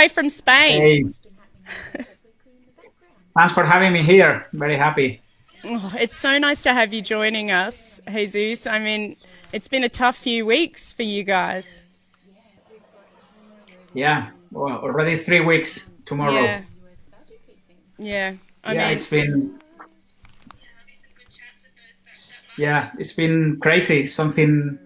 way from Spain. Hey, thanks for having me here. Very happy. Oh, it's so nice to have you joining us, Jesus. I mean, it's been a tough few weeks for you guys. Yeah, well, already 3 weeks tomorrow. Yeah. Yeah. I mean, it's been crazy. Something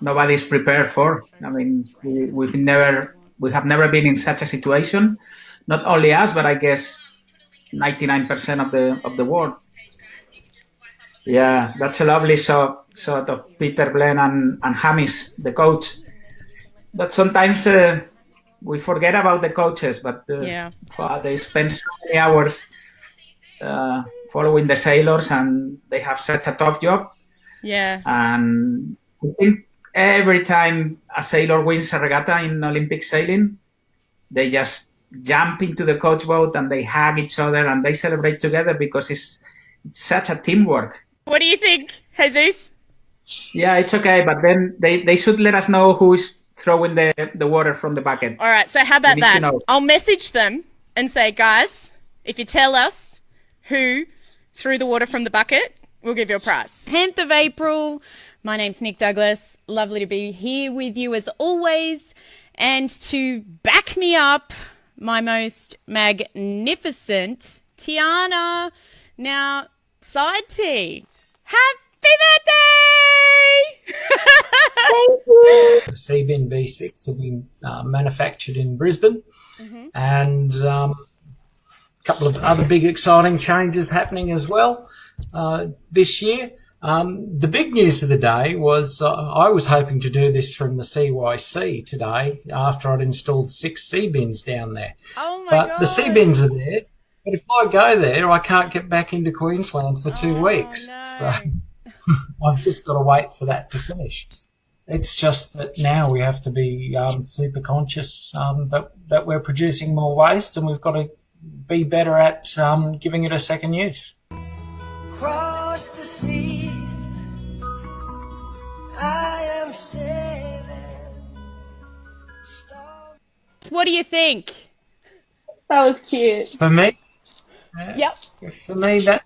nobody's prepared for. I mean, we have never been in such a situation. Not only us, but I guess 99% of the world. Yeah, that's a lovely shot of Peter Blen and Hamis, the coach. That sometimes we forget about the coaches, but they spend so many hours following the sailors, and they have such a tough job. Yeah. And I think every time a sailor wins a regatta in Olympic sailing, they just jump into the coach boat and they hug each other and they celebrate together because it's such a teamwork. What do you think, Jesus? Yeah, it's okay, but then they should let us know who is throwing the water from the bucket. All right, so how about that? I'll message them and say, guys, if you tell us who threw the water from the bucket, we'll give you a prize. 10th of April. My name's Nick Douglas. Lovely to be here with you as always. And to back me up, my most magnificent Tiana. Now, side T. Happy birthday! Thank you. The Seabin V6 will be manufactured in Brisbane, and a couple of other big exciting changes happening as well this year. The big news of the day was I was hoping to do this from the CYC today after I'd installed 6 sea bins down there. Oh my God. The sea bins are there, but if I go there, I can't get back into Queensland for 2 weeks. No. So I've just got to wait for that to finish. It's just that now we have to be super conscious that we're producing more waste, and we've got to be better at giving it a second use. Across the sea, I am sailing. What do you think? That was cute. For me, Yep. For me, that's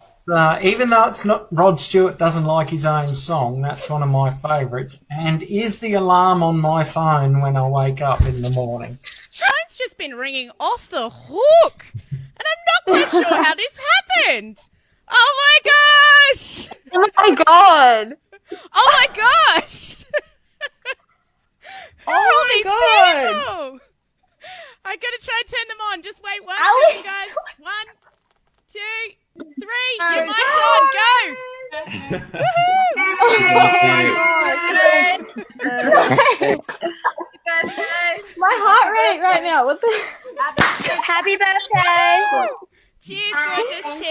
even though it's not Rod Stewart doesn't like his own song, that's one of my favourites, and is the alarm on my phone when I wake up in the morning. Phone's just been ringing off the hook, and I'm not quite sure how this happened. Oh my gosh! Oh my god! Oh my gosh! Who are all these people? I gotta try and turn them on. Just wait 1 second, guys. 1, 2, 3. Your mic's on. Go! My heart rate right now. What the? Happy birthday! Cheers, gorgeous T.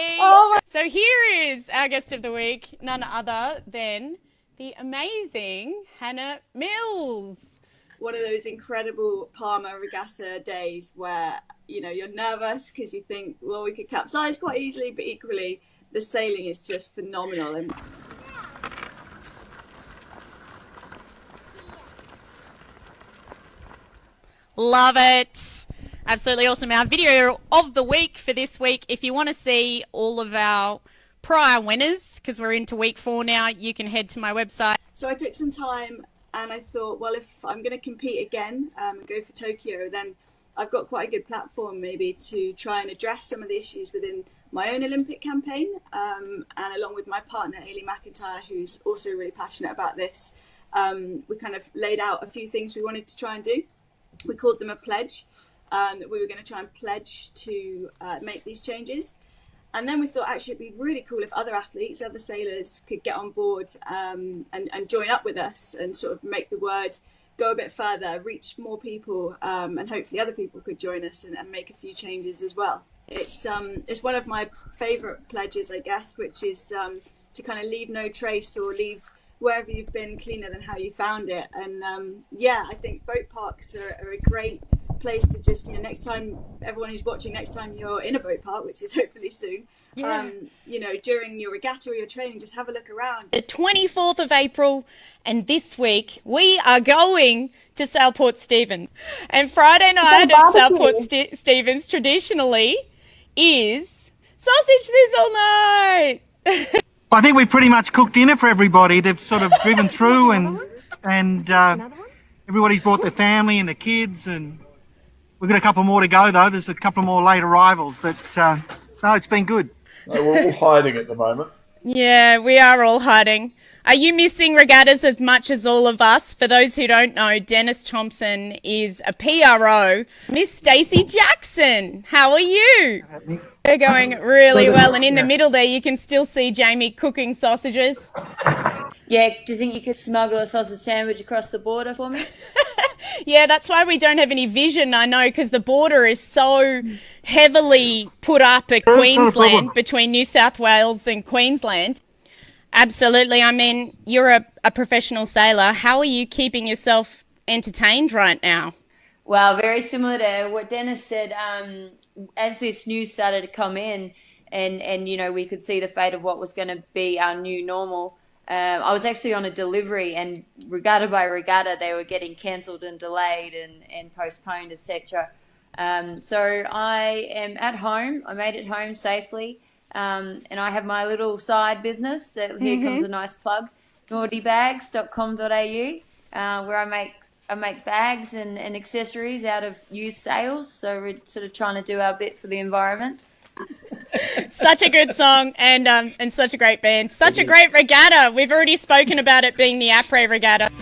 So here is our guest of the week, none other than the amazing Hannah Mills. One of those incredible Palma regatta days where, you know, you're nervous because you think, well, we could capsize quite easily, but equally the sailing is just phenomenal. And love it. Absolutely awesome. Our video of the week for this week, if you want to see all of our prior winners, because we're into week 4 now, you can head to my website. So I took some time and I thought, well, if I'm going to compete again and go for Tokyo, then I've got quite a good platform maybe to try and address some of the issues within my own Olympic campaign. And along with my partner, Ailey McIntyre, who's also really passionate about this, we kind of laid out a few things we wanted to try and do. We called them a pledge. That we were going to try and pledge to make these changes. And then we thought actually it'd be really cool if other athletes, other sailors could get on board and join up with us and sort of make the word go a bit further, reach more people, and hopefully other people could join us and make a few changes as well. It's one of my favourite pledges, I guess, which is to kind of leave no trace or leave wherever you've been cleaner than how you found it. And I think boat parks are a great place to just, next time, everyone who's watching, next time you're in a boat park, which is hopefully soon, during your regatta or your training, just have a look around. The 24th of April, and this week we are going to Sailport Stevens. And Friday night at Sailport Stevens traditionally is sausage sizzle night. I think we pretty much cooked dinner for everybody. They've sort of driven through and everybody's brought their family and the kids, and we've got a couple more to go though. There's a couple more late arrivals, but no, it's been good. No, we're all hiding at the moment. Yeah, we are all hiding. Are you missing regattas as much as all of us? For those who don't know, Dennis Thompson is a PRO. Miss Stacey Jackson, how are you? They're going really well. And in the middle there, you can still see Jamie cooking sausages. Yeah, do you think you could smuggle a sausage sandwich across the border for me? Yeah, that's why we don't have any vision, I know, because the border is so heavily put up at Queensland, between New South Wales and Queensland. Absolutely. I mean, you're a professional sailor. How are you keeping yourself entertained right now? Well, very similar to what Dennis said. As this news started to come in and we could see the fate of what was going to be our new normal, I was actually on a delivery, and regatta by regatta, they were getting cancelled and delayed and postponed, etc. So I am at home. I made it home safely. And I have my little side business that here comes a nice plug, naughtybags.com.au, where I make bags and accessories out of used sails. So we're sort of trying to do our bit for the environment. Such a good song and such a great band. Such a great regatta. We've already spoken about it being the après regatta.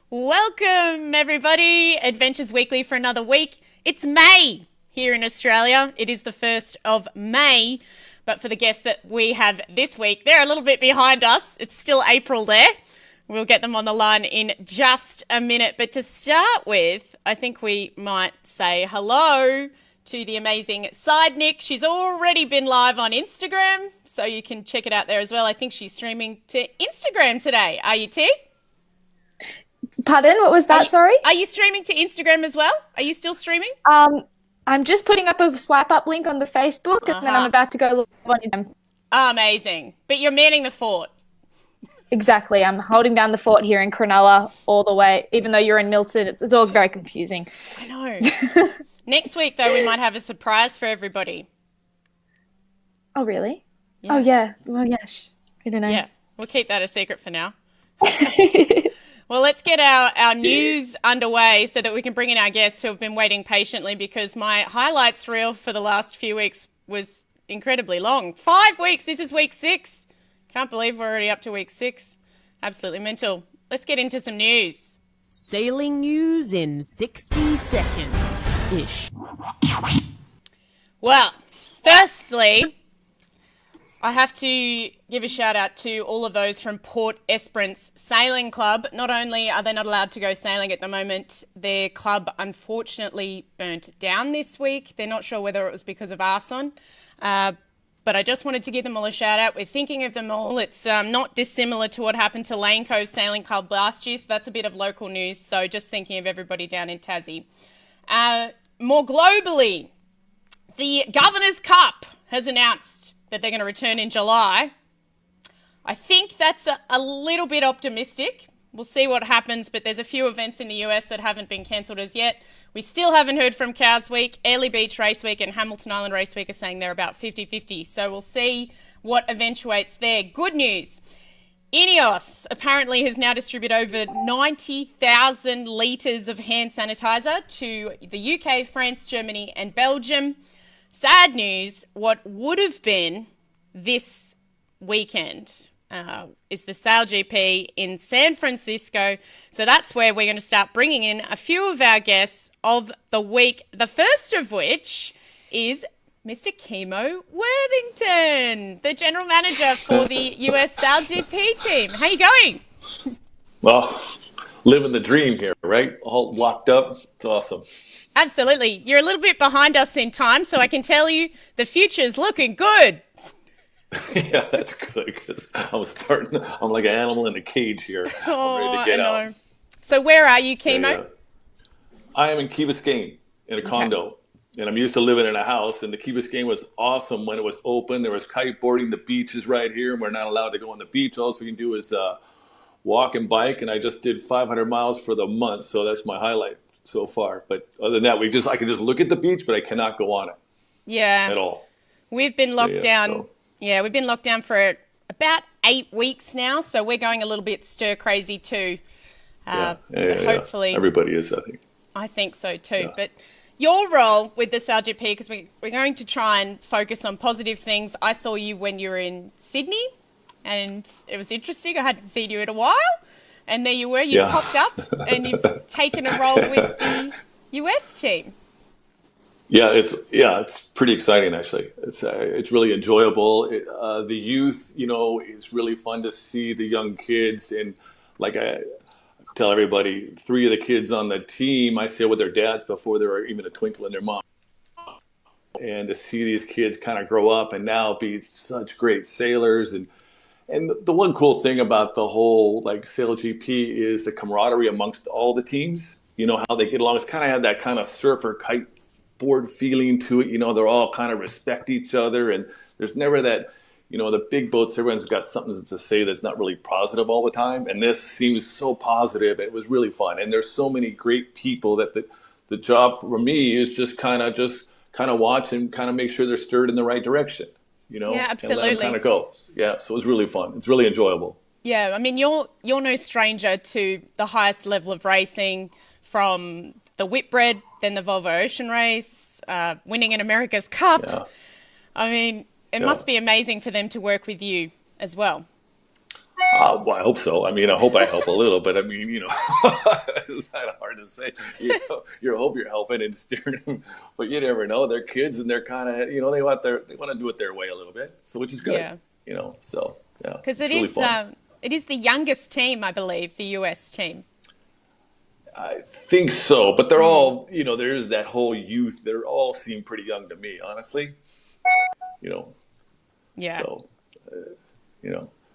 Welcome, everybody. Adventures Weekly for another week. It's May here in Australia. It is the 1st of May. But for the guests that we have this week, they're a little bit behind us. It's still April there. We'll get them on the line in just a minute. But to start with, I think we might say hello to the amazing Side Nick. She's already been live on Instagram, so you can check it out there as well. I think she's streaming to Instagram today. Are you, T? Pardon? What was that? Sorry? Are you streaming to Instagram as well? Are you still streaming? I'm just putting up a swipe up link on the Facebook, and then I'm about to go live on Instagram. Amazing. But you're manning the fort. Exactly. I'm holding down the fort here in Cronulla all the way, even though you're in Milton. It's all very confusing. I know. Next week, though, we might have a surprise for everybody. Oh, really? Yeah. Oh, yeah. Well, yes. I don't know. Yeah. We'll keep that a secret for now. Well, let's get our news underway so that we can bring in our guests who have been waiting patiently, because my highlights reel for the last few weeks was incredibly long. 5 weeks. This is week 6. Can't believe we're already up to week 6. Absolutely mental. Let's get into some news. Sailing news in 60 seconds-ish. Well, firstly, I have to give a shout out to all of those from Port Esperance Sailing Club. Not only are they not allowed to go sailing at the moment, their club unfortunately burnt down this week. They're not sure whether it was because of arson, but I just wanted to give them all a shout out. We're thinking of them all. It's not dissimilar to what happened to Lane Cove Sailing Club last year, so that's a bit of local news. So just thinking of everybody down in Tassie. More globally, the Governor's Cup has announced that they're going to return in July. I think that's a little bit optimistic. We'll see what happens, but there's a few events in the US that haven't been cancelled as yet. We still haven't heard from Cows Week. Airlie Beach Race Week and Hamilton Island Race Week are saying they're about 50-50, so we'll see what eventuates there. Good news. Ineos apparently has now distributed over 90,000 litres of hand sanitizer to the UK, France, Germany and Belgium. Sad news, what would have been this weekend is the SailGP in San Francisco. So that's where we're going to start bringing in a few of our guests of the week, the first of which is Mr. Kimo Worthington, the general manager for the US SailGP team. How you going? Well, living the dream here, right? All locked up. It's awesome. Absolutely. You're a little bit behind us in time, so I can tell you the future's looking good. Yeah, that's good because I'm like an animal in a cage here. I'm ready to get out. So where are you, Kimo? Yeah. I am in Key Biscayne in a condo, and I'm used to living in a house, and the Key Biscayne was awesome when it was open. There was kiteboarding. The beach is right here, and we're not allowed to go on the beach. All we can do is walk and bike, and I just did 500 miles for the month, so that's my highlight so far. But other than that, I can just look at the beach, but I cannot go on it. Yeah. At all. We've been locked down. Yeah, we've been locked down for about 8 weeks now, so we're going a little bit stir crazy too. Hopefully. Everybody is, I think. I think so too. Yeah. But your role with the SailGP, because we're going to try and focus on positive things. I saw you when you were in Sydney, and it was interesting. I hadn't seen you in a while, and there you were. You popped up, and you've taken a role with the US team. Yeah, it's pretty exciting actually. It's really enjoyable. The youth, it's really fun to see the young kids, and like I tell everybody, 3 of the kids on the team I sail with their dads before there were even a twinkle in their mom. And to see these kids kind of grow up and now be such great sailors, and the one cool thing about the whole like SailGP is the camaraderie amongst all the teams. You know how they get along. It's kind of have that kind of surfer kite board feeling to it. They're all kind of respect each other, and there's never that, the big boats, everyone's got something to say that's not really positive all the time. And this seems so positive. It was really fun. And there's so many great people that the job for me is just kind of watch and kind of make sure they're stirred in the right direction, Yeah, absolutely. And let them kind of go. Yeah. So it was really fun. It's really enjoyable. Yeah. I mean, you're no stranger to the highest level of racing, from the Whitbread, then the Volvo Ocean Race, winning an America's Cup. Yeah. I mean, it must be amazing for them to work with you as well. Well, I hope so. I mean, I hope I help a little, but I mean, it's kind of hard to say. You hope you're helping and steering them, but you never know. They're kids, and they're kind of, they want to do it their way a little bit. So, which is good. Yeah. So yeah. Because it is the youngest team, I believe, the US team. I think so, but they're all, there's that whole youth. They all seem pretty young to me, honestly. Yeah. So,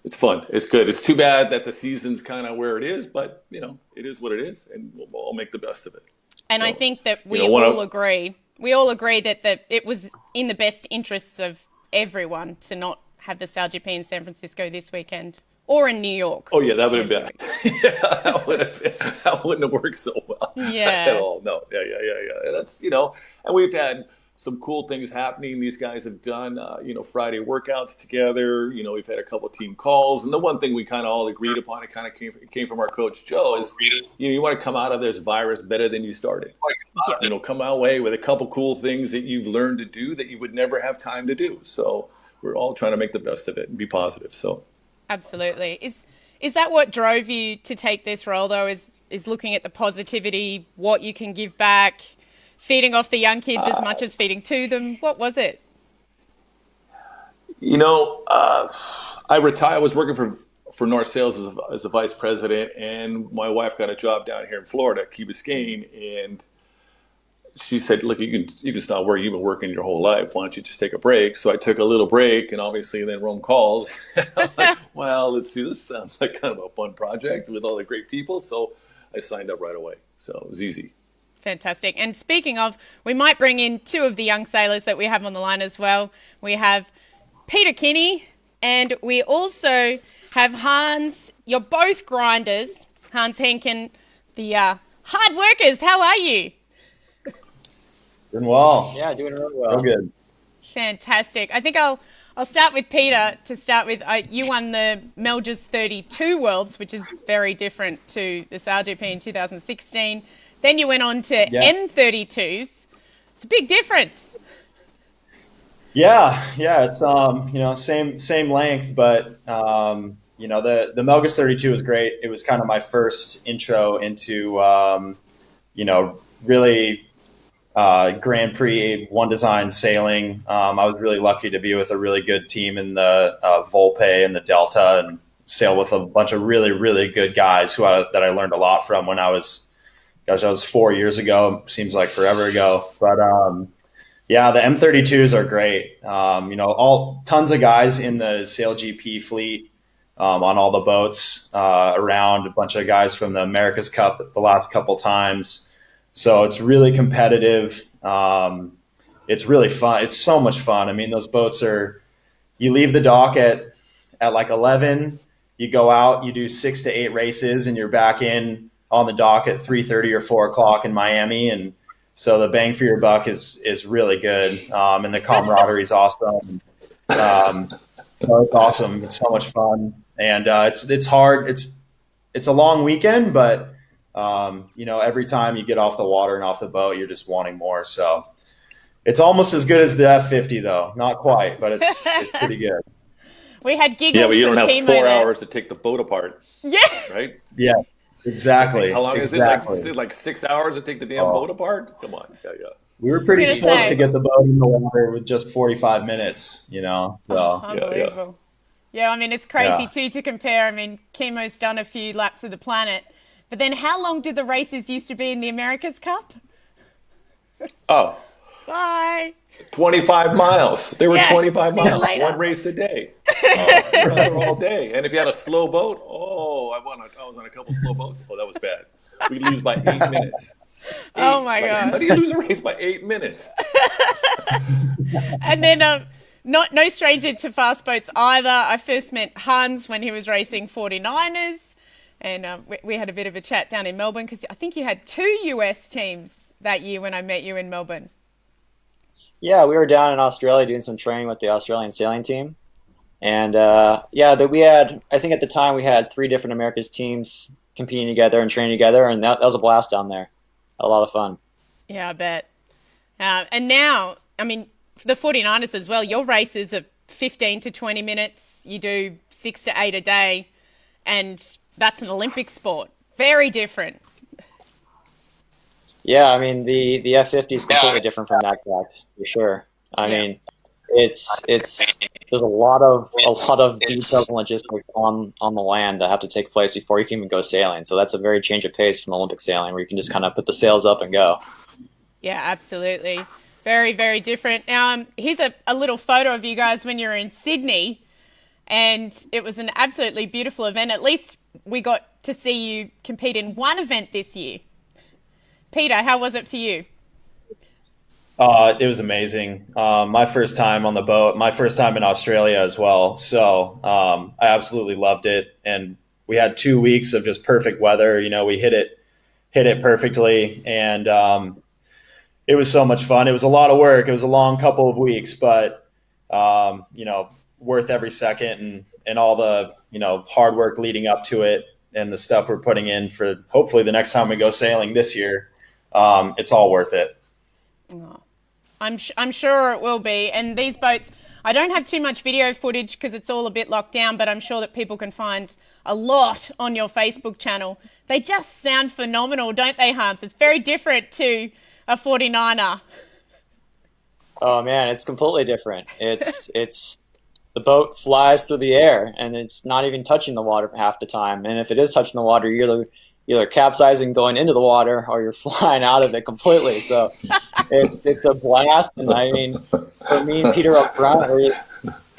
it's fun. It's good. It's too bad that the season's kind of where it is, but it is what it is, and we'll all make the best of it. And I think that we all agree. We all agree that it was in the best interests of everyone to not have the SailGP in San Francisco this weekend, or in New York. Oh yeah, that would have been. That wouldn't have worked so well. Yeah. At all. No. Yeah. That's and we've had some cool things happening. These guys have done, Friday workouts together. We've had a couple of team calls. And the one thing we kind of all agreed upon, it kind of came from our coach, Joe, is, you want to come out of this virus better than you started. Come out away with a couple cool things that you've learned to do that you would never have time to do. So we're all trying to make the best of it and be positive. So absolutely. Is that what drove you to take this role, though, is looking at the positivity, what you can give back, feeding off the young kids as much as feeding to them? What was it? I retired. I was working for North Sales as a vice president, and my wife got a job down here in Florida, Key Biscayne, and she said, "Look, you can stop working. You've been working your whole life. Why don't you just take a break?" So I took a little break, and obviously then Rome calls. I'm like, well, let's see. This sounds like kind of a fun project with all the great people. So I signed up right away. So it was easy. Fantastic. And speaking of, we might bring in 2 of the young sailors that we have on the line as well. We have Peter Kinney, and we also have Hans. You're both grinders. Hans Henken, the hard workers. How are you? Doing well. Yeah, doing really well. Real good. Fantastic. I think I'll start with Peter to start with. You won the Melges 32 Worlds, which is very different to the SailGP in 2016. Then you went on to M32s. It's a big difference. Yeah, it's same length, but the Melges 32 was great. It was kind of my first intro into really Grand Prix one design sailing. I was really lucky to be with a really good team in the Volpe and the Delta, and sail with a bunch of really, really good guys that I learned a lot from when I was gosh, that was 4 years ago. Seems like forever ago. But yeah, the M32s are great. You know, all tons of guys in the SailGP fleet on all the boats around, a bunch of guys from the America's Cup the last couple times. So it's really competitive. It's really fun. It's so much fun. I mean, those boats are, you leave the dock at like 11, you go out, you do 6 to 8 races, and you're back in on the dock at 3:30 or 4 o'clock in Miami. And so the bang for your buck is really good. And the camaraderie is awesome. It's awesome. It's so much fun. And it's hard. It's a long weekend, but you know, every time you get off the water and off the boat, you're just wanting more. So it's almost as good as the F50 though. Not quite, but it's pretty good. We had giggles. Yeah, but you don't have Kimo 4 there. hours to take the boat apart. Yeah. Right? Yeah, exactly. How long is it? Like 6 hours to take the damn boat apart? Come on. Yeah. We were pretty stoked to get the boat in the water with just 45 minutes, you know. So unbelievable. Yeah, I mean, it's crazy too to compare. I mean, Kimo's done a few laps of the planet. But then how long did the races used to be in the America's Cup? Oh. Bye. 25 miles. They were 25 See you miles. later. One race a day. All day. And if you had a slow boat, I was on a couple slow boats. Oh, that was bad. We'd lose by 8 minutes. Oh my God. How do you lose a race by 8 minutes? And then no stranger to fast boats either. I first met Hans when he was racing 49ers. And we had a bit of a chat down in Melbourne because I think you had 2 US teams that year when I met you in Melbourne. Yeah, we were down in Australia doing some training with the Australian sailing team. And we had, I think at the time we had 3 different America's teams competing together and training together. And that was a blast down there. A lot of fun. Yeah, I bet. And now, I mean, for the 49ers as well, your races are 15 to 20 minutes. You do 6 to 8 a day. And that's an Olympic sport. Very different. Yeah, I mean the F50 is completely different from that fact, for sure. I mean, it's there's a lot of details and logistics on the land that have to take place before you can even go sailing. So that's a very change of pace from Olympic sailing, where you can just kind of put the sails up and go. Yeah, absolutely. Very, very different. Here's a little photo of you guys when you're in Sydney, and it was an absolutely beautiful event. At least we got to see you compete in one event this year. Peter, how was it for you? It was amazing. My first time on the boat, my first time in Australia as well. So I absolutely loved it. And we had 2 weeks of just perfect weather. You know, we hit it perfectly. And it was so much fun. It was a lot of work. It was a long couple of weeks, but, you know, worth every second and all the, you know, hard work leading up to it and the stuff we're putting in for hopefully the next time we go sailing this year. It's all worth it. Oh, I'm sure it will be. And these boats, I don't have too much video footage because it's all a bit locked down, but I'm sure that people can find a lot on your Facebook channel. They just sound phenomenal, don't they, Hans? It's very different to a 49er. Oh man, it's completely different. It's the boat flies through the air and it's not even touching the water half the time. And if it is touching the water, you're either capsizing going into the water or you're flying out of it completely. So it's a blast. And I mean, for me and Peter up front, we're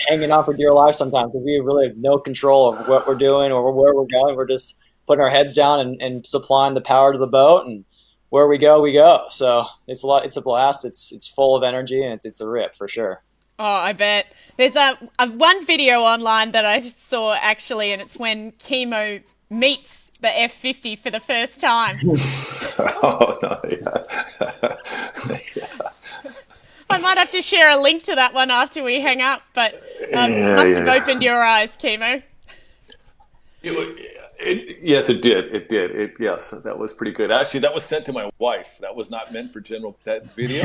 hanging on for dear life sometimes because we really have no control of what we're doing or where we're going. We're just putting our heads down and supplying the power to the boat, and where we go, we go. So it's a blast. It's full of energy, and it's a rip for sure. Oh, I bet. There's a one video online that I just saw actually, and it's when Kimo meets the F50 for the first time. Oh, no, yeah. I might have to share a link to that one after we hang up, but must have opened your eyes, Kimo. Yes, it did. Yes, that was pretty good. Actually, that was sent to my wife. That was not meant for that video.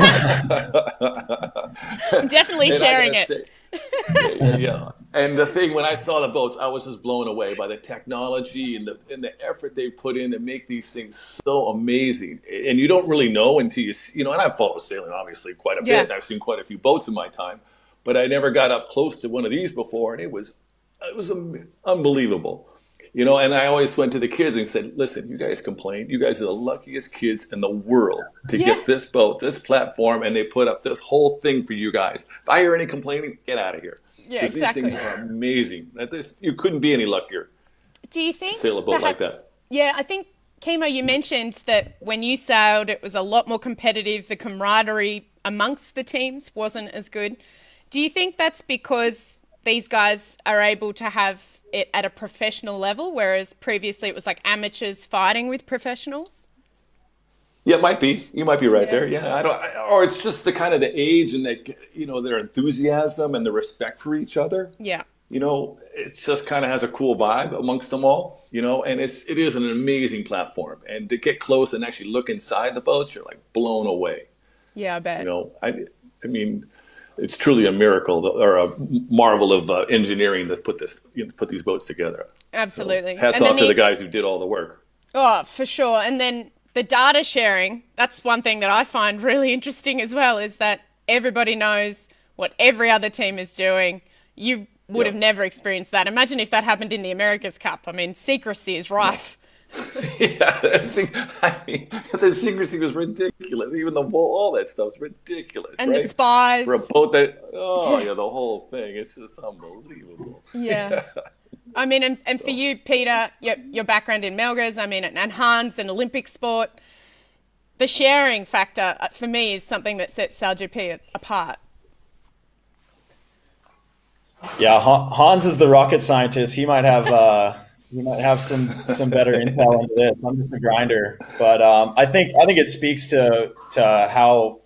I'm definitely sharing it. Yeah. And the thing, when I saw the boats, I was just blown away by the technology and the effort they put in to make these things so amazing. And you don't really know until and I've followed sailing obviously quite a bit. And I've seen quite a few boats in my time, but I never got up close to one of these before, and it was unbelievable. And I always went to the kids and said, listen, you guys complain. You guys are the luckiest kids in the world to get this boat, this platform, and they put up this whole thing for you guys. If I hear any complaining, get out of here. Yeah, because exactly. these things are amazing. You couldn't be any luckier. Do you think sail a boat like that? Yeah, I think, Kimo, you mentioned that when you sailed, it was a lot more competitive. The camaraderie amongst the teams wasn't as good. Do you think that's because these guys are able to have it at a professional level, whereas previously it was like amateurs fighting with professionals? Yeah, it might be. You might be right there. Yeah, or it's just the kind of the age and their enthusiasm and the respect for each other. Yeah. It just kind of has a cool vibe amongst them all, and it is an amazing platform. And to get close and actually look inside the boats, you're like blown away. Yeah, I bet. I mean, it's truly a miracle or a marvel of engineering that put these boats together. Absolutely. So, hats off to the guys who did all the work. Oh, for sure. And then the data sharing, that's one thing that I find really interesting as well, is that everybody knows what every other team is doing. You would have never experienced that. Imagine if that happened in the America's Cup. I mean, secrecy is rife. The secrecy was ridiculous. Even all that stuff's ridiculous. And right? the spies. For a boat that, the whole thing. It's just unbelievable. Yeah. I mean, and for you, Peter, your background in Melges, I mean, and Hans and Olympic sport, the sharing factor for me is something that sets SailGP apart. Yeah, Hans is the rocket scientist. He might have some better intel into this. I'm just a grinder, but I think it speaks to how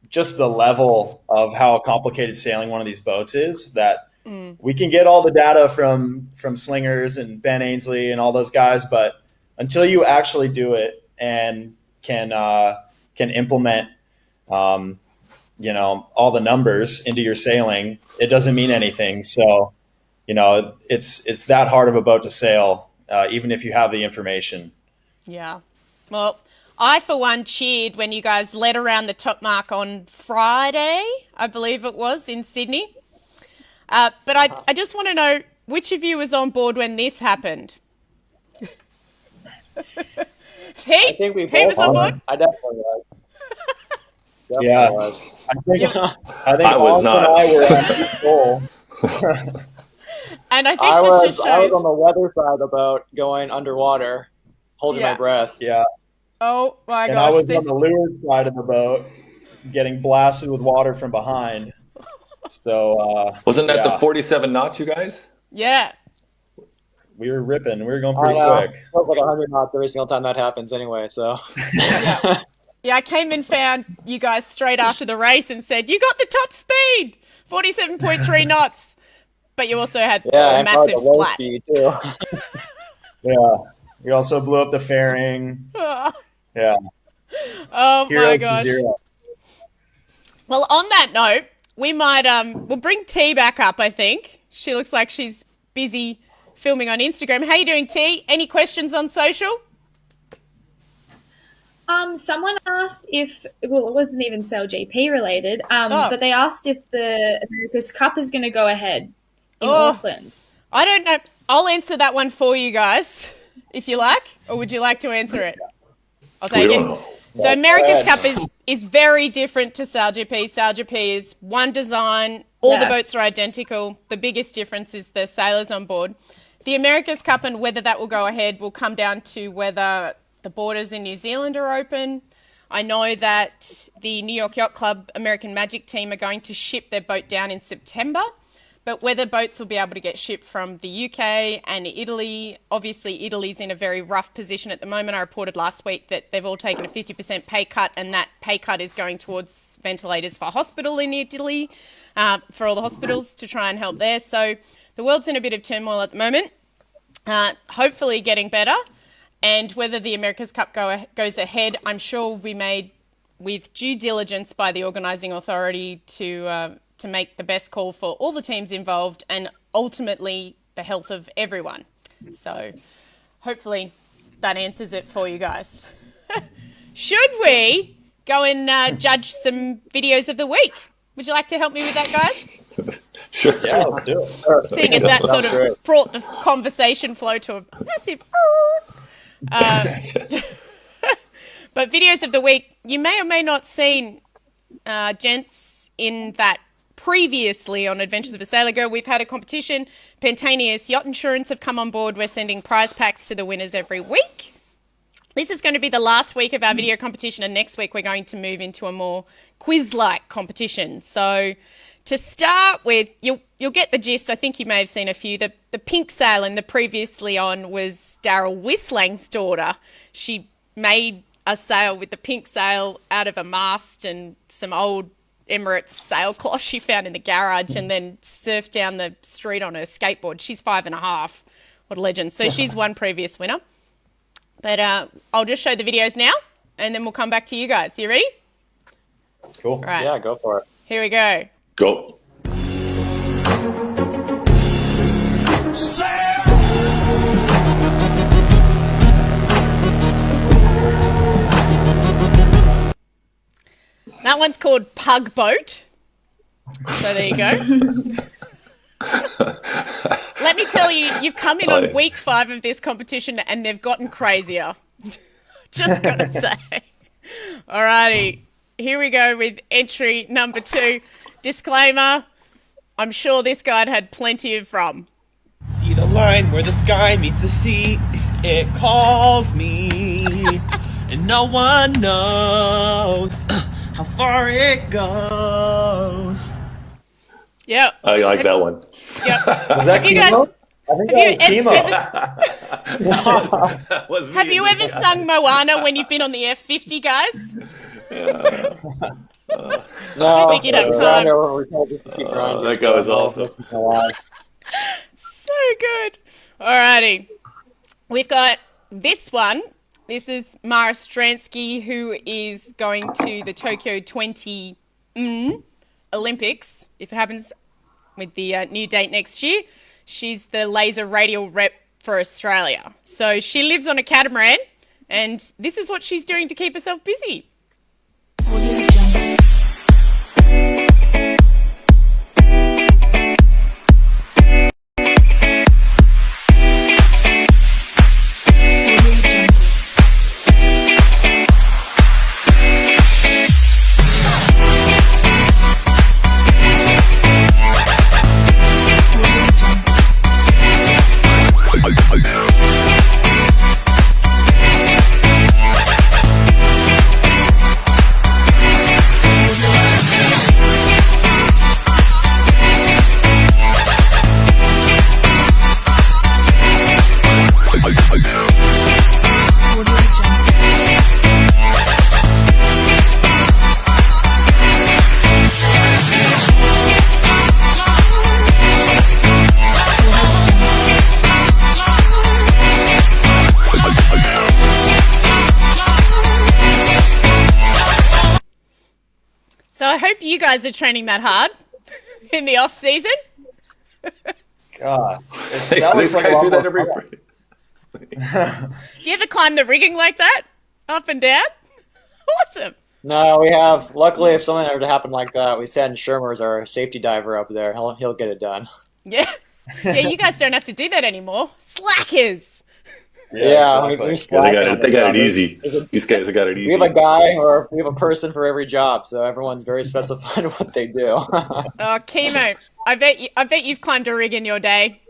just the level of how complicated sailing one of these boats is. That we can get all the data from Slingers and Ben Ainsley and all those guys, but until you actually do it and can implement all the numbers into your sailing, it doesn't mean anything. So, it's that hard of a boat to sail, even if you have the information. Yeah. Well, I, for one, cheered when you guys led around the top mark on Friday, I believe it was, in Sydney. But I just want to know, which of you was on board when this happened? Pete? I think we Pete was on board? I definitely was. Yeah, I think I was not. And I were on control. And I think I was shows... on the weather side of the boat, going underwater, holding my breath. Yeah. Oh my gosh! And I was on the leeward side of the boat, getting blasted with water from behind. So wasn't that the 47 knots, you guys? Yeah. We were ripping. We were going pretty quick. It was like 100 knots every single time that happens, anyway. So. Yeah, I came and found you guys straight after the race and said, you got the top speed, 47.3 knots. But you also had a massive splat. Speed too. Yeah. We also blew up the fairing. Yeah. Oh, my gosh. Well, on that note, we might we'll bring T back up, I think. She looks like she's busy filming on Instagram. How you doing, T? Any questions on social? Someone asked if, well, it wasn't even SailGP related, but they asked if the America's Cup is going to go ahead in Auckland. I don't know. I'll answer that one for you guys, if you like, or would you like to answer it? I'll take it. So America's Cup is very different to SailGP. SailGP is one design. All the boats are identical. The biggest difference is the sailors on board. The America's Cup and whether that will go ahead will come down to whether the borders in New Zealand are open. I know that the New York Yacht Club American Magic team are going to ship their boat down in September, but whether boats will be able to get shipped from the UK and Italy, obviously Italy's in a very rough position at the moment. I reported last week that they've all taken a 50% pay cut, and that pay cut is going towards ventilators for hospital in Italy, for all the hospitals to try and help there. So the world's in a bit of turmoil at the moment, hopefully getting better. And whether the America's Cup goes ahead, I'm sure will be made with due diligence by the organising authority to make the best call for all the teams involved and ultimately the health of everyone. So hopefully that answers it for you guys. Should we go and judge some videos of the week? Would you like to help me with that, guys? Sure. Yeah, let's do it. Seeing as that sort of brought the conversation flow to a massive... But videos of the week, you may or may not seen, gents, in that previously on Adventures of a Sailor Girl, we've had a competition. Pentaneous Yacht Insurance have come on board. We're sending prize packs to the winners every week. This is going to be the last week of our video competition, and next week we're going to move into a more quiz-like competition. So to start with, you'll get the gist. I think you may have seen a few. The pink sail in the previously on was Daryl Whislang's daughter. She made a sail with the pink sail out of a mast and some old Emirates sailcloth she found in the garage, and then surfed down the street on her skateboard. She's 5.5. What a legend. So she's one previous winner. But I'll just show the videos now, and then we'll come back to you guys. You ready? Cool. Right. Yeah, go for it. Here we go. Go. That one's called Pug Boat. So there you go. Let me tell you, you've come in on week 5 of this competition and they've gotten crazier. Just gotta say. Alrighty, here we go with entry number 2. Disclaimer, I'm sure this guide had plenty of rum. See the line where the sky meets the sea, it calls me, and no one knows how far it goes. Yep. I like that one. Yep. Was that Kimo? I think that was Kimo. Have you ever sung Moana when you've been on the F50, guys? No, I don't think you'd have time. That guy was awesome. So good. Alrighty. We've got this one. This is Mara Stransky, who is going to the Tokyo 20 Olympics, if it happens with the new date next year. She's the laser radial rep for Australia. So she lives on a catamaran, and this is what she's doing to keep herself busy. So I hope you guys are training that hard in the off season. God, these guys do that every. You ever climb the rigging like that, up and down? Awesome. No, we have. Luckily, if something ever to happen like that, we send Shermer's our safety diver up there. He'll get it done. Yeah, you guys don't have to do that anymore. Slackers. Yeah, exactly. They got it easy. These guys have got it easy. We have a guy or we have a person for every job, so everyone's very specified in what they do. Oh, Kimo, I bet you've climbed a rig in your day.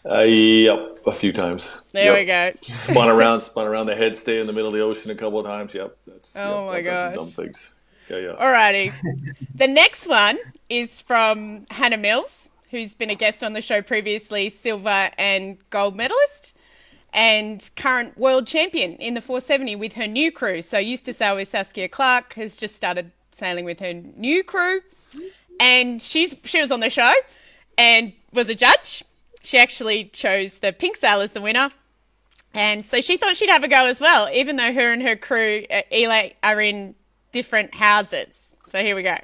Yep, a few times. There we go. Spun around the head, stay in the middle of the ocean a couple of times. Yep. My gosh. gosh. Dumb things. Yeah. Alrighty. The next one is from Hannah Mills, who's been a guest on the show previously, silver and gold medalist, and current world champion in the 470 with her new crew. So used to sail with Saskia Clark, has just started sailing with her new crew. And she was on the show and was a judge. She actually chose the pink sail as the winner. And so she thought she'd have a go as well, even though her and her crew are in different houses. So here we go.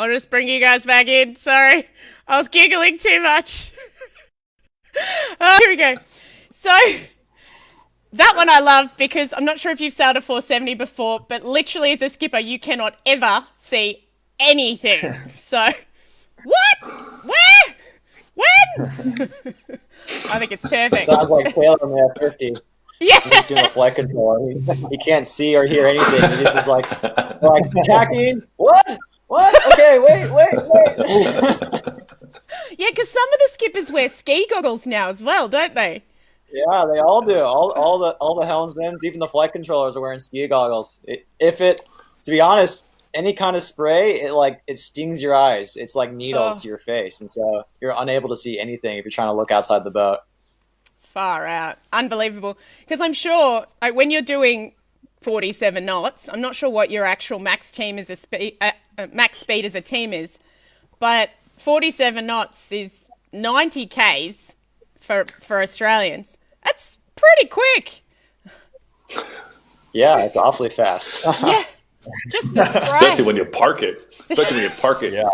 I'll just bring you guys back in. Sorry, I was giggling too much. Here we go. So that one I love because I'm not sure if you've sailed a 470 before, but literally as a skipper, you cannot ever see anything. So, what? Where? When? I think it's perfect. Sounds like Taylor on the F50. Yeah. He's doing the flight control. He can't see or hear anything. He's just like attacking. What? Okay, wait. Yeah, because some of the skippers wear ski goggles now as well, don't they? Yeah, they all do. All the helmsmen, even the flight controllers are wearing ski goggles. To be honest, any kind of spray, it stings your eyes. It's like needles to your face, and so you're unable to see anything if you're trying to look outside the boat. Far out. Unbelievable. Because I'm sure when you're doing 47 knots, I'm not sure what your actual max speed as a team is, but 47 knots is 90 Ks for Australians. That's pretty quick. Yeah, it's awfully fast. Yeah. Just the spray. Especially when you park it. Yeah.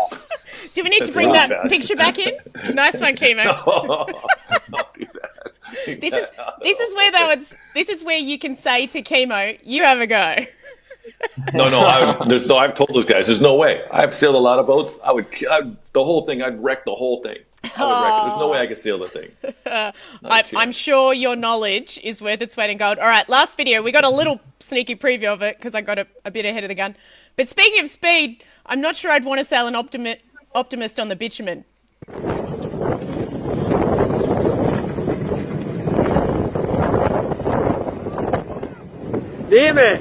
Do we need to bring that picture back in? Nice one, Kimo. Don't do that. This is where you can say to Kimo, "You have a go." No. I've told those guys, there's no way. I've sailed a lot of boats. I'd wreck the whole thing. There's no way I could sail the thing. I'm sure your knowledge is worth its weight in gold. All right, last video. We got a little sneaky preview of it because I got a bit ahead of the gun. But speaking of speed, I'm not sure I'd want to sail an optimist on the bitumen. Damn it!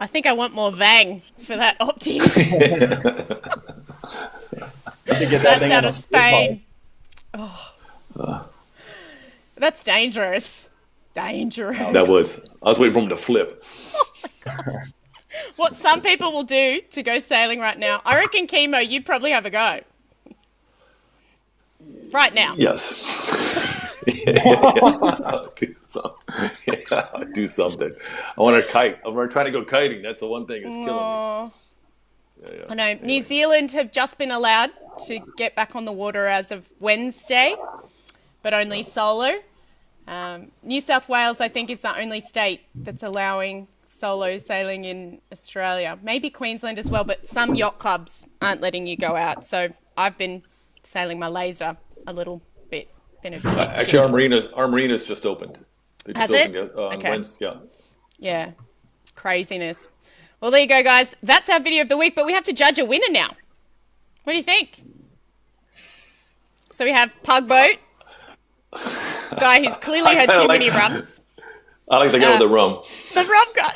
I think I want more Vang for that opti. That's out of Spain. Oh. That's dangerous. That was. I was waiting for him to flip. Oh my God. What some people will do to go sailing right now, I reckon, Kimo, you'd probably have a go. Right now. Yes. Do something. I want to kite. I'm trying to go kiting. That's the one thing that's killing me. I know. New Zealand have just been allowed to get back on the water as of Wednesday, but only solo. New South Wales, I think, is the only state that's allowing solo sailing in Australia. Maybe Queensland as well, but some yacht clubs aren't letting you go out. So I've been sailing my laser a little bit. Actually, our marina's just opened. Has it? Okay. Wednesday, yeah. Craziness. Well, there you go, guys. That's our video of the week, but we have to judge a winner now. What do you think? So we have Pugboat, guy who's clearly had too many rums. I like the guy with the rum. The rum guy.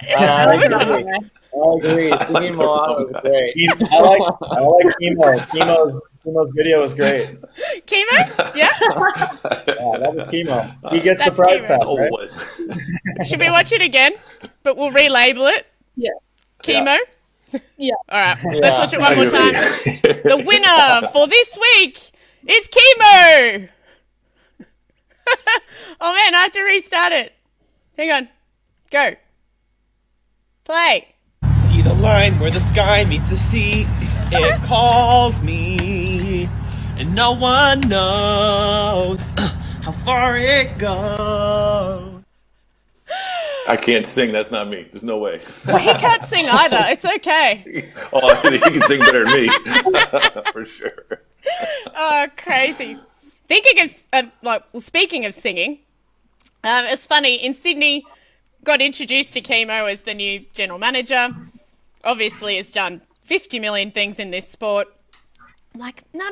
I agree. Kimo was great. I like Kimo. Kimo's video was great. Kimo? Yeah? That was Kimo. He gets the prize pass, right? Should we watch it again? But we'll relabel it? Yeah. Kimo? Yeah. All right. Let's watch it one more time. The winner for this week is Kimo. Oh, man, I have to restart it. Hang on. Go. Play. See the line where the sky meets the sea. It calls me, and no one knows how far it goes. I can't sing. That's not me. There's no way. Well, he can't sing either. It's okay. Oh, he can sing better than me. For sure. Oh, crazy. Speaking of singing, it's funny. In Sydney, got introduced to Kimo as the new general manager. Obviously, has done 50 million things in this sport. I'm like, no,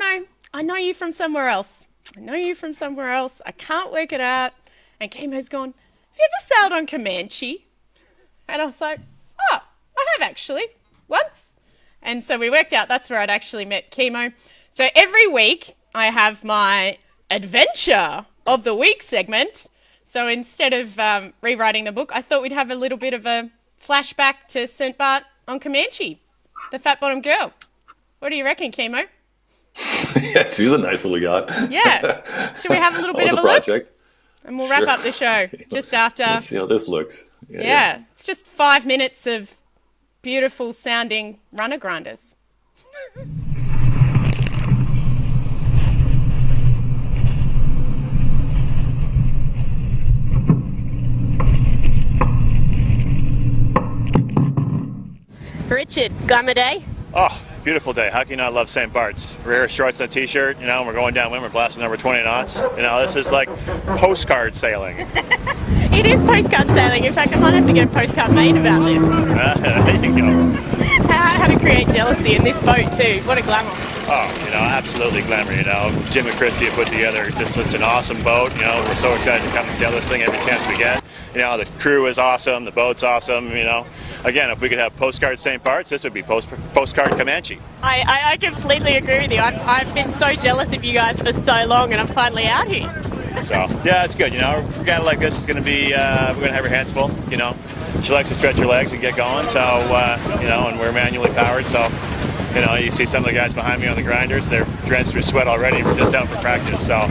I know you from somewhere else. I can't work it out. And Kimo's gone, have you ever sailed on Comanche? And I was like, oh, I have actually, once. And so we worked out that's where I'd actually met Kimo. So every week I have my adventure of the week segment. So instead of rewriting the book, I thought we'd have a little bit of a flashback to St. Bart on Comanche, the fat bottom girl. What do you reckon, Kimo? Yeah, she's a nice little yacht. Yeah. Should we have a little bit of a project. Look? And we'll wrap up the show just after. Let's see how this looks. Yeah. It's just 5 minutes of beautiful sounding runner grinders. Richard, glamour day? Oh, beautiful day. How can you not love St. Bart's? We're here, shorts and a t-shirt, you know, we're going downwind, we're blasting over 20 knots. You know, this is like postcard sailing. It is postcard sailing. In fact, I might have to get a postcard made about this. There you go. How to create jealousy in this boat too. What a glamour. Oh, you know, absolutely glamour, you know. Jim and Christy have put together just such an awesome boat, you know. We're so excited to come and sail this thing every chance we get. You know, the crew is awesome, the boat's awesome, you know. Again, if we could have postcard St. Bart's, this would be postcard Comanche. I completely agree with you. I've been so jealous of you guys for so long, and I'm finally out here. So, yeah, it's good, you know. A guy like this is going to be, we're going to have her hands full, you know. She likes to stretch her legs and get going, so, you know, and we're manually powered, so, you know, you see some of the guys behind me on the grinders, they're drenched with sweat already. We're just out for practice, so,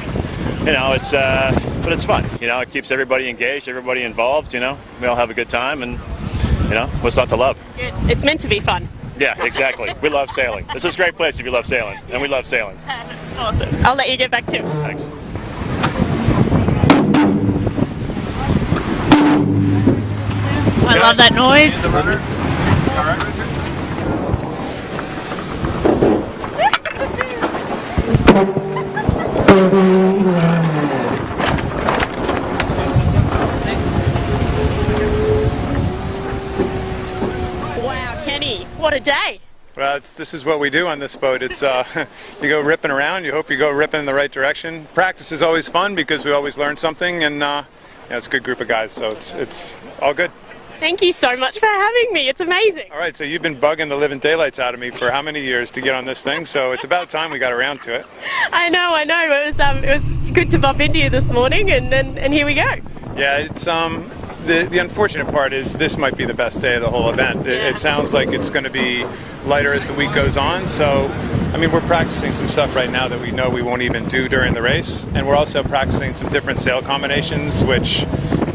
you know, it's, but it's fun, you know. It keeps everybody engaged, everybody involved, you know. We all have a good time, and, you know, what's not to love? It's meant to be fun. Yeah, exactly. We love sailing. This is a great place if you love sailing, and we love sailing. Awesome. I'll let you get back to it. Thanks. I love that noise. Wow, Kenny, what a day. Well, this is what we do on this boat. It's you go ripping around. You hope you go ripping in the right direction. Practice is always fun because we always learn something, and it's a good group of guys, so it's all good. Thank you so much for having me. It's amazing. All right, so you've been bugging the living daylights out of me for how many years to get on this thing? So it's about time we got around to it. I know. It was good to bump into you this morning, and here we go. Yeah, it's the unfortunate part is this might be the best day of the whole event. It sounds like it's going to be lighter as the week goes on. So, I mean, we're practicing some stuff right now that we know we won't even do during the race, and we're also practicing some different sail combinations, which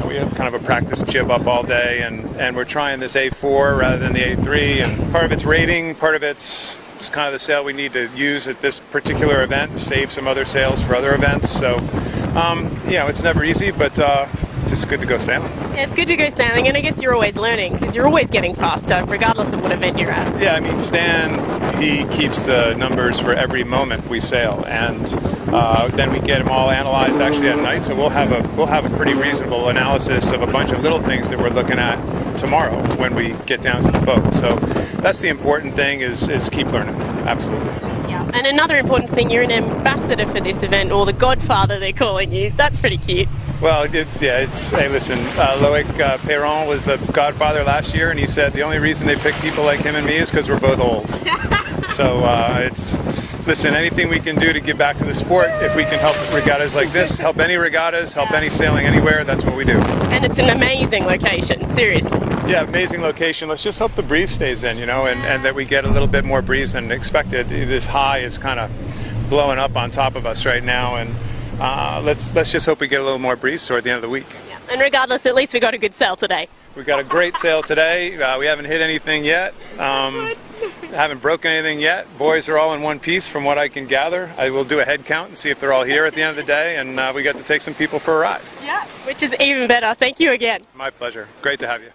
we have kind of a practice jib up all day, and we're trying this A4 rather than the A3, and part of it's rating, part of it's kind of the sail we need to use at this particular event and save some other sails for other events. So, it's never easy, but just good to go sailing. Yeah, it's good to go sailing, and I guess you're always learning because you're always getting faster regardless of what event you're at. Yeah, I mean, Stan, he keeps the numbers for every moment we sail, and then we get them all analyzed actually at night, so we'll have a pretty reasonable analysis of a bunch of little things that we're looking at tomorrow when we get down to the boat. So that's the important thing is keep learning. Absolutely. Yeah, and another important thing, you're an ambassador for this event, or the godfather they're calling you. That's pretty cute. Well, hey, listen, Loic Perron was the godfather last year, and he said the only reason they pick people like him and me is because we're both old. So listen, anything we can do to give back to the sport, if we can help regattas like this, help any regattas, help any sailing anywhere, that's what we do. And it's an amazing location, seriously. Yeah, amazing location. Let's just hope the breeze stays in, and that we get a little bit more breeze than expected. This high is kind of blowing up on top of us right now, and let's just hope we get a little more breeze toward the end of the week. Yeah. And regardless, at least we got a good sail today. We got a great sail today. We haven't hit anything yet. Haven't broken anything yet. Boys are all in one piece from what I can gather. I will do a head count and see if they're all here at the end of the day, and we got to take some people for a ride. Yeah, which is even better. Thank you again. My pleasure. Great to have you.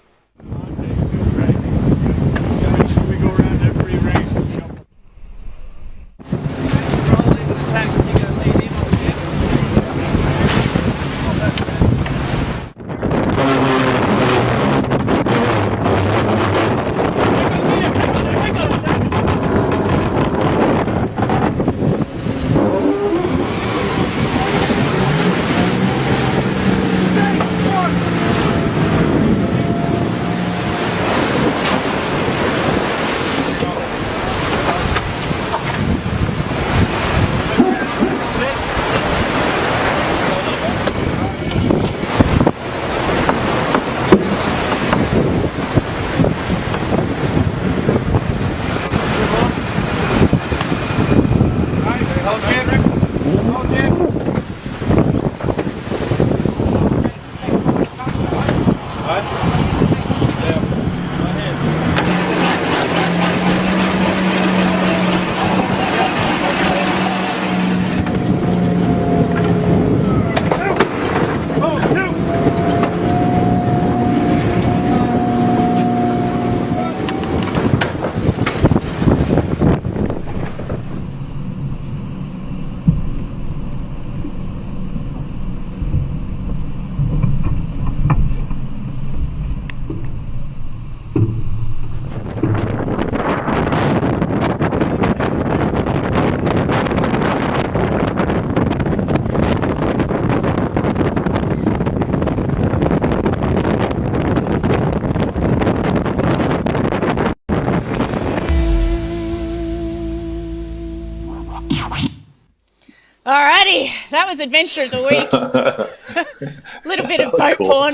Alrighty, that was Adventure of the Week. A little bit of boat porn.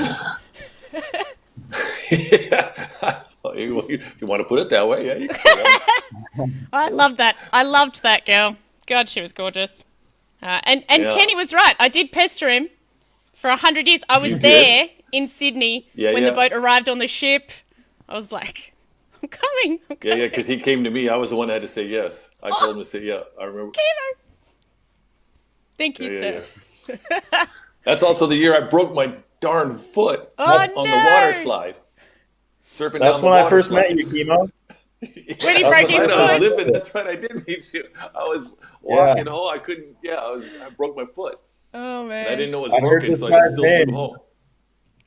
If you want to put it that way, yeah. You can say that. I love that. I loved that girl. God, she was gorgeous. And Kenny was right. I did pester him for 100 years. I was there in Sydney when the boat arrived on the ship. I was like, I'm coming. Yeah, because he came to me. I was the one that had to say yes. I told him to say yeah. I remember. Kimo. Thank you, sir. Yeah. That's also the year I broke my darn foot on the water slide. Surfing That's down when the I first slide. met you, Kimo. When he broke his foot. That's right. I did meet you. I was walking home. I couldn't. Yeah, I broke my foot. Oh man. And I didn't know it was broken, so I still flew home.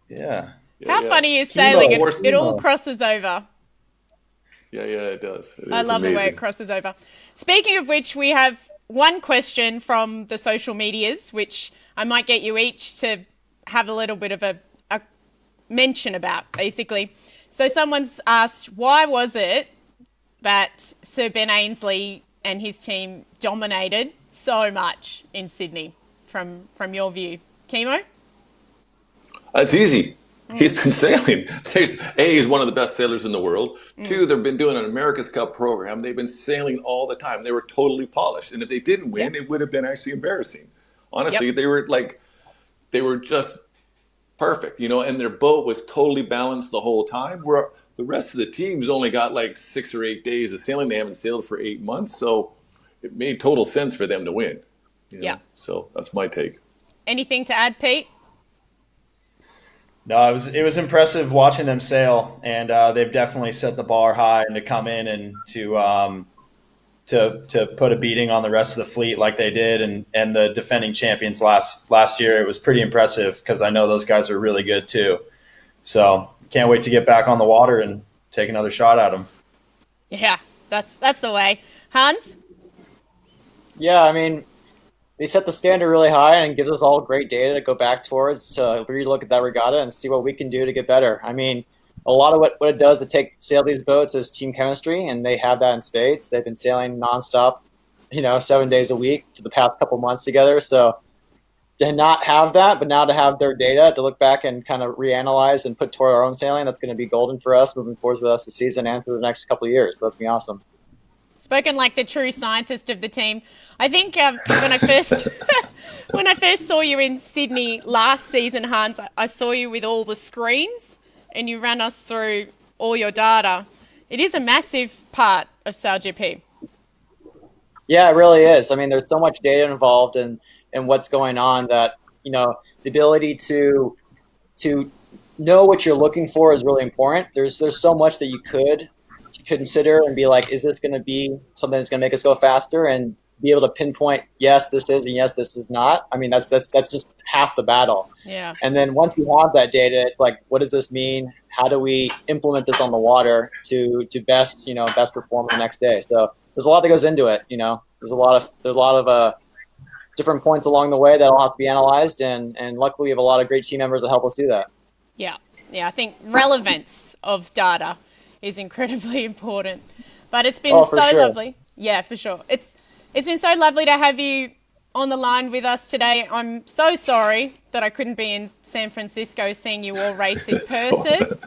Yeah. How funny is sailing? It all crosses over. Yeah, it does. I love the way it crosses over. Speaking of which, we have one question from the social medias, which I might get you each to have a little bit of a mention about, basically. So someone's asked, why was it that Sir Ben Ainslie and his team dominated so much in Sydney, from your view? Kimo? It's easy. He's been sailing. He's one of the best sailors in the world. 2, they've been doing an America's Cup program. They've been sailing all the time. They were totally polished. And if they didn't win, it would have been actually embarrassing. Honestly, they were just perfect, and their boat was totally balanced the whole time, where the rest of the teams only got like 6 or 8 days of sailing. They haven't sailed for 8 months. So it made total sense for them to win. Yeah. So that's my take. Anything to add, Pete? No, it was impressive watching them sail, and they've definitely set the bar high, and to come in and to put a beating on the rest of the fleet like they did, and the defending champions last year, it was pretty impressive, because I know those guys are really good too. So can't wait to get back on the water and take another shot at them. Yeah, that's the way. Hans? Yeah, I mean, they set the standard really high and gives us all great data to go back towards, to relook at that regatta and see what we can do to get better. I mean, a lot of what it does to sail these boats is team chemistry, and they have that in spades. They've been sailing nonstop, 7 days a week for the past couple months together. So to not have that, but now to have their data to look back and kind of reanalyze and put toward our own sailing, that's going to be golden for us moving forward with us this season and for the next couple of years. So that's going to be awesome. Spoken like the true scientist of the team. I think when I first saw you in Sydney last season, Hans, I saw you with all the screens, and you ran us through all your data. It is a massive part of SailGP. Yeah, it really is. I mean, there's so much data involved in what's going on that, the ability to know what you're looking for is really important. There's so much that you could consider and be like, is this going to be something that's going to make us go faster, and be able to pinpoint, yes, this is, and yes, this is not. I mean, that's just half the battle. Yeah. And then once you have that data, it's like, what does this mean? How do we implement this on the water to best perform the next day? So there's a lot that goes into it. There's a lot of different points along the way that'll have to be analyzed, and luckily we have a lot of great team members that help us do that. Yeah. I think relevance of data is incredibly important. But it's been lovely. Yeah, for sure. It's been so lovely to have you on the line with us today. I'm so sorry that I couldn't be in San Francisco seeing you all race in person.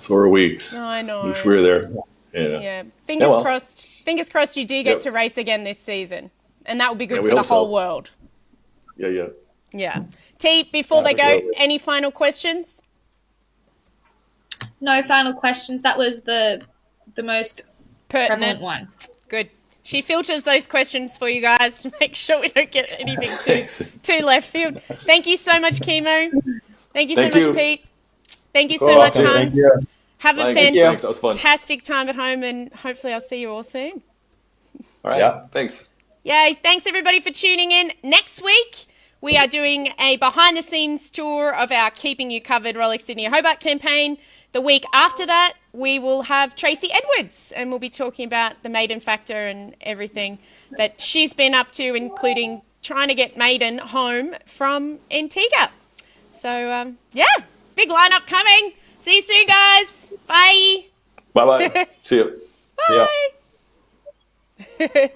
So are we. I know. Wish we were there. Yeah. Fingers crossed you do get to race again this season. And that will be good for the whole world. Yeah. T, before they go, any final questions? No final questions. That was the most prevalent one. Good. She filters those questions for you guys to make sure we don't get anything too left field. Thank you so much, Kimo. Thank you so much, Pete. Thank you so much, Hans. Have a fantastic time at home, and hopefully I'll see you all soon. All right. Yeah. Thanks. Yay. Thanks, everybody, for tuning in. Next week, we are doing a behind-the-scenes tour of our Keeping You Covered Rolex Sydney Hobart campaign. The week after that, we will have Tracy Edwards, and we'll be talking about the maiden factor and everything that she's been up to, including trying to get maiden home from Antigua. So, big lineup coming. See you soon, guys. Bye. Bye-bye. See you. Bye.